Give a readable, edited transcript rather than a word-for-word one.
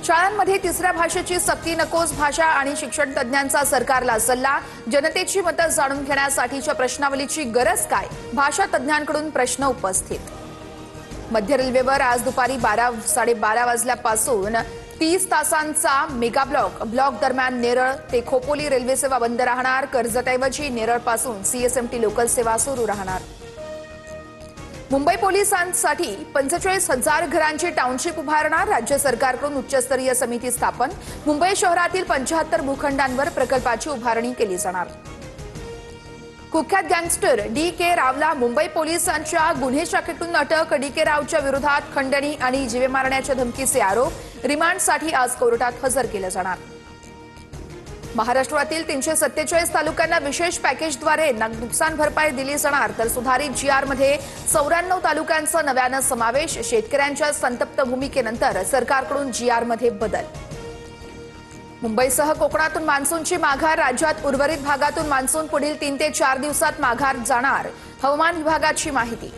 शाळांमध्ये तिसऱ्या भाषेची सक्ती नकोस, भाषा आणि शिक्षण तज्ज्ञांचा सरकारला सल्ला। जनतेची मतं जाणून घेण्यासाठीच्या प्रश्नावलीची गरज काय, भाषा तज्ज्ञांकडून प्रश्न उपस्थित। मध्य रेल्वेवर आज दुपारी 12:30 वाजल्यापासून 30 तासांचा मेगा ब्लॉक दरम्यान नेरळ ते खोपोली रेल्वे सेवा बंद राहणार। कर्जतऐवजी नेरळपासून सीएसएमटी लोकल सेवा सुरू राहणार। मुंबई पोलिसांसाठी 45,000 घरांची टाउनशिप उभारणार। राज्य सरकारकडून उच्चस्तरीय समिती स्थापन। मुंबई शहरातील 75 भूखंडांवर प्रकल्पाची उभारणी केली जाणार। कुख्यात गँगस्टर डी.के. रावला मुंबई पोलिसांच्या गुन्हे शाखेतून अटक। डी.के. रावच्या विरोधात खंडणी आणि जीवे मारण्याच्या धमकीचे आरोप। रिमांडसाठी आज कोर्टात हजर केलं जाणार। महाराष्ट्रातील 347 तालुक्यांना विशेष पॅकेजद्वारे नुकसान भरपाई दिली जाणार, तर सुधारित जीआरमध्ये 94 तालुक्यांचा नव्यानं समावेश। शेतकऱ्यांच्या संतप्त भूमिकेनंतर सरकारकडून जीआरमध्ये बदल। मुंबईसह कोकणातून मान्सूनची माघार। राज्यात उर्वरित भागातून मान्सून पुढील 3 ते 4 दिवसात माघार जाणार, हवामान विभागाची माहिती।